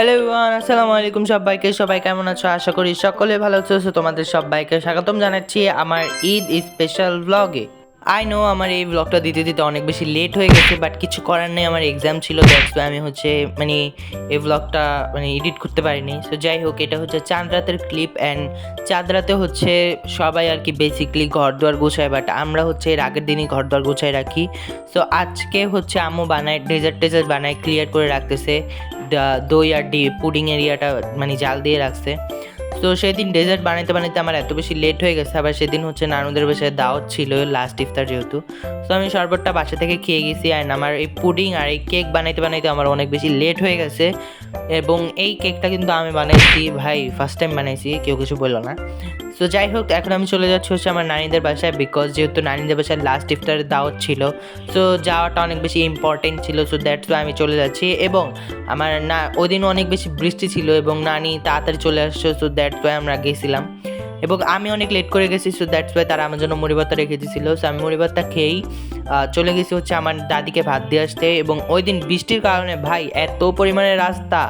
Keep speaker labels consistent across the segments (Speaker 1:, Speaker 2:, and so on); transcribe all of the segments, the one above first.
Speaker 1: Hello everyone, আসসালামু আলাইকুম। সবাই কেমন আছো? আশা করি সকলে ভালো আছো। তোমাদের সবাইকে স্বাগতম জানাচ্ছি আমার ঈদ স্পেশাল ব্লগে। আই নো আমার এই ব্লগটা দিতে দিতে অনেক বেশি লেট হয়ে গেছে, বাট কিছু করার নেই, আমার এক্সাম ছিল, দ্যাটস ওয়াই আমি মানে এই ব্লগটা এডিট করতে পারিনি। সো যাই হোক, এটা হচ্ছে চাঁদ রাতের ক্লিপ। অ্যান্ড চাঁদ রাতে হচ্ছে সবাই আর কি বেসিকলি ঘর দুয়ার গোছায়, বাট আমরা হচ্ছে এর আগের দিনই ঘর দুয়ার গোছায় রাখি। সো আজকে হচ্ছে আম্মু বানায় ডেজার্ট বানায়, ক্লিয়ার করে রাখতেছে। দই আর পুডিং এরিয়াটা জাল দিয়ে রাখছে। তো সেদিন ডেজার্ট বানাইতে বানাইতে আমার এত বেশি লেট হয়ে গেছে। আবার সেদিন হচ্ছে নানুদের বাসায় দাওয়াত ছিল, লাস্ট ইফতার যেহেতু। তো আমি শরবতটা বাসা থেকে খেয়ে গেছি। অ্যান্ড আমার এই পুডিং আর এই কেক বানাইতে বানাইতে আমার অনেক বেশি লেট হয়ে গেছে। এবং এই কেকটা কিন্তু আমি বানাইছি ভাই, ফার্স্ট টাইম বানাইছি, কেউ কিছু বললো না। সো যাই হোক, এখন আমি চলে যাচ্ছি হচ্ছে আমার নানিদের বাসায়, বিকজ যেহেতু নানিদের বাসায় লাস্ট ইফতারের দাওয়াত ছিল। সো যাওয়াটা অনেক বেশি ইম্পর্টেন্ট ছিল। সো দ্যাটস ওয়াই আমি চলে যাচ্ছি। এবং আমার ওই দিন অনেক বেশি বৃষ্টি ছিল এবং নানি তাড়াতাড়ি চলে আসছে। সো দ্যাটস ওয়াই আমরা গেছিলাম। এবং আমি অনেক লেট করে গেছি। সো দ্যাটস ওয়াই তারা আমার জন্য মুড়ি ভর্তা রেখে দিয়েছিল। সো আমি মুড়ি ভর্তা খেয়েই চলে গেছি হচ্ছে আমার দাদিকে ভাত দিয়ে আসতে। এবং ওই দিন বৃষ্টির কারণে ভাই এত পরিমাণে রাস্তা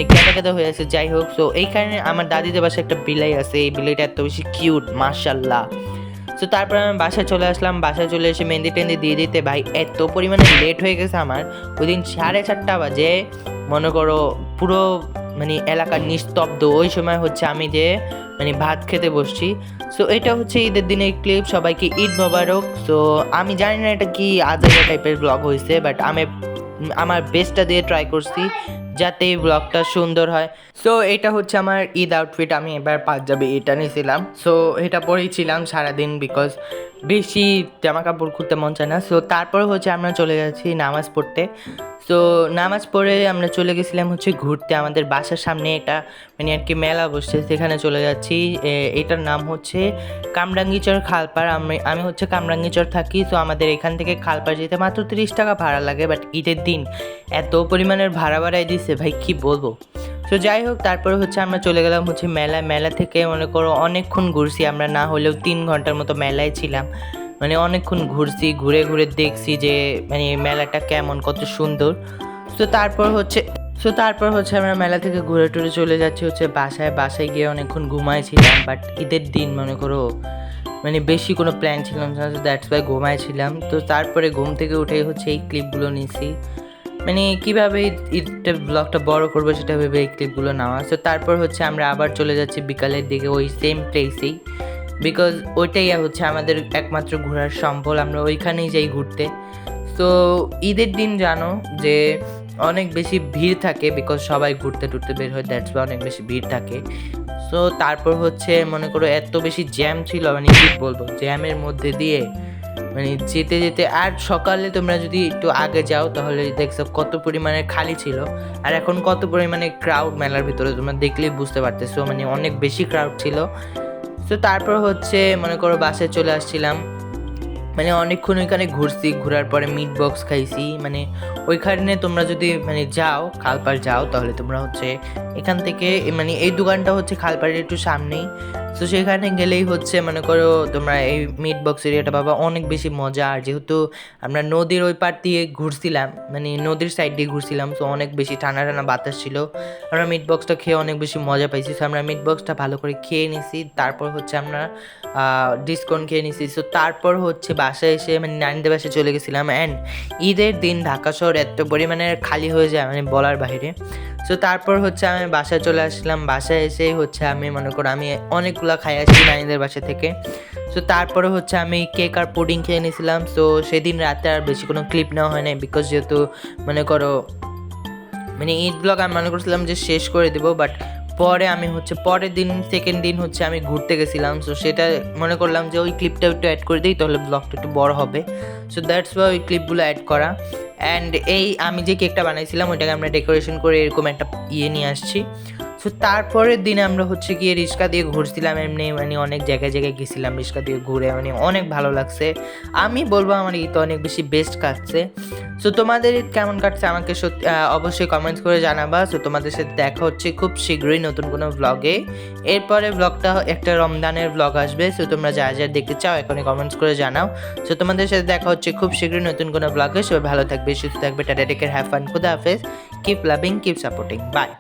Speaker 1: কেটে কেটে হয়ে আছে। যাই হোক, সো এইখানে আমার দাদিদের বাসায় একটা বিলাই আছে, এই বিলাইটা এত বেশি কিউট, মাশাল্লাহ। সো তারপরে আমি বাসায় চলে আসলাম। বাসায় চলে এসে মেহেন্দি টেন্দি দিয়ে দিতে ভাই এত পরিমাণে লেট হয়ে গেছে আমার। ওই দিন 4:30 বাজে, মনে করো পুরো এলাকার নিস্তব্ধ। ওই সময় হচ্ছে আমি যে ভাত খেতে বসছি। সো এটা হচ্ছে ঈদের দিনের ক্লিপ। সবাইকে ঈদ মোবারক। সো আমি জানি না এটা কি আজাইরা টাইপের ব্লগ হয়েছে, বাট আমি আমার বেস্টটা দিয়ে ট্রাই করছি যাতে এই ব্লগটা সুন্দর হয়। সো এটা হচ্ছে আমার ঈদ আউটফিট। আমি এবার পাঞ্জাবি এটা নিয়েছিলাম। সো এটা পরেই ছিলাম সারাদিন, বিকজ বেশি জামা কাপড় খুলতে মন চায় না। সো তারপর হচ্ছে আমরা চলে যাচ্ছি নামাজ পড়তে। সো নামাজ পড়ে আমরা চলে গেছিলাম হচ্ছে ঘুরতে। আমাদের বাসার সামনে এটা আর কি মেলা বসছে, সেখানে চলে যাচ্ছি। এটার নাম হচ্ছে কামরাঙ্গীচর খালপাড়। আমি হচ্ছে কামরাঙ্গীচর থাকি। সো আমাদের এখান থেকে খালপাড় যেতে মাত্র 30 টাকা ভাড়া লাগে, বাট ঈদের দিন এত পরিমাণের ভাড়া দিছে ভাই, কি বলবো। তো যাই হোক, তারপরে হচ্ছে আমরা চলে গেলাম হচ্ছে মেলা থেকে মনে করো অনেকক্ষণ ঘুরছি আমরা, না হলেও 3 ঘন্টার মতো মেলায় ছিলাম। অনেকক্ষণ ঘুরছি, ঘুরে ঘুরে দেখছি যে মেলাটা কেমন, কত সুন্দর। তো তারপর হচ্ছে আমরা মেলা থেকে ঘুরে টুরে চলে যাচ্ছি হচ্ছে বাসায় গিয়ে অনেকক্ষণ ঘুমাইছিলাম। বাট ঈদের দিন মনে করো বেশি কোনো প্ল্যান ছিল না, দ্যাটস ওয়াই ঘুমাইছিলাম। তো তারপরে ঘুম থেকে উঠে হচ্ছে এই ক্লিপগুলো নিয়েছি। কীভাবে ঈদটা ব্লগটা বড় করবো সেটা ভেবে এই ক্লিপগুলো নেওয়া। তো তারপর হচ্ছে আমরা আবার চলে যাচ্ছি বিকালের দিকে ওই সেম প্লেসেই, বিকজ ওইটাই হচ্ছে আমাদের একমাত্র ঘোরার সম্বল, আমরা ওইখানেই যাই ঘুরতে। তো ঈদের দিন জানো যে অনেক বেশি ভিড় থাকে, বিকজ সবাই ঘুরতে টুরতে বের হয়, দ্যাটস ওয়াই অনেক বেশি ভিড় থাকে। সো তারপর হচ্ছে মনে করো এত বেশি জ্যাম ছিল, কি বলবো, জ্যামের মধ্যে দিয়ে যেতে যেতে। আর সকালে তোমরা যদি একটু আগে যাও তাহলে দেখছো কত পরিমাণে খালি ছিল, আর এখন কত পরিমাণে ক্রাউড মেলার ভিতরে, তোমরা দেখলেই বুঝতে পারতেছো, অনেক বেশি ক্রাউড ছিল। তো তারপর হচ্ছে মনে করো বাসায় চলে আসছিলাম। অনেকক্ষণ ওইখানে ঘুরছি, ঘোরার পরে মিট বক্স খাইছি। ওইখানে তোমরা যদি যাও, খালপাড় যাও, তাহলে তোমরা হচ্ছে এখান থেকে এই দোকানটা হচ্ছে খালপাড়ের একটু সামনেই। তো সেখানে গেলেই হচ্ছে মনে করো তোমরা এই মিট বক্স এরিয়াটা পাবা, অনেক বেশি মজা। আর যেহেতু আমরা নদীর ওই পার দিয়ে ঘুরছিলাম, নদীর সাইড দিয়ে ঘুরছিলাম, তো অনেক বেশি ঠান্ডা ঠান্ডা বাতাস ছিল। আমরা মিট বক্সটা খেয়ে অনেক বেশি মজা পাইছি। তো আমরা মিট বক্সটা ভালো করে খেয়ে নিছি। তারপর হচ্ছে আমরা ডিসকাউন্ট খেয়ে নিছি। সো তারপর হচ্ছে বাসায় এসে নানিদের বাসায় চলে গেছিলাম। অ্যান্ড ঈদের দিন ঢাকা শহর এত পরিমাণে খালি হয়ে যায় বলার বাইরে। সো তারপর হচ্ছে আমি বাসায় চলে আসলাম। বাসায় এসেই হচ্ছে আমি মনে করো আমি অনেকগুলো খাই আসছি নানিদের বাসা থেকে। সো তারপরে হচ্ছে আমি কেক আর পুডিং খেয়ে নিয়েছিলাম। সো সেদিন রাতে আর বেশি কোনো ক্লিপ নেওয়া হয় না, বিকজ যেহেতু মনে করো ঈদ ব্লগ আমি মনে করছিলাম যে শেষ করে দেবো, বাট পরে আমি হচ্ছে পরের দিন সেকেন্ড দিন হচ্ছে আমি ঘুরতে গেছিলাম। সো সেটা মনে করলাম যে ওই ক্লিপটা একটু অ্যাড করে দিই, তাহলে ব্লগটা একটু বড় হবে। সো দ্যাটস ওয়াই ওই ক্লিপগুলো অ্যাড করা। অ্যান্ড এই আমি যে কেকটা বানাইছিলাম ওইটাকে আমরা ডেকোরেশন করে এরকম একটা নিয়ে আসছি। সো তারপরের দিনে আমরা হচ্ছে গিয়ে রিক্সা দিয়ে ঘুরছিলাম এমনি, অনেক জায়গায় গেছিলাম রিক্সা দিয়ে ঘুরে, অনেক ভালো লাগছে। আমি বলবো আমার ঈদ অনেক বেশি বেস্ট কাটছে। সো তোমাদের ঈদ কেমন কাটছে আমাকে অবশ্যই কমেন্টস করে জানাবা। সো তোমাদের সাথে দেখা হচ্ছে খুব শীঘ্রই নতুন কোনো ব্লগে। এরপরে ব্লগটা একটা রমজানের ব্লগ আসবে। সো তোমরা যা যা দেখতে চাও এখনই কমেন্টস করে জানাও। সো তোমাদের সাথে দেখা হচ্ছে খুব শীঘ্রই নতুন কোনো ব্লগে। সবাই ভালো থাকবে, সুস্থ থাকবে, tata, take care, have fun, খুদা হাফেজ, keep loving, keep supporting, by.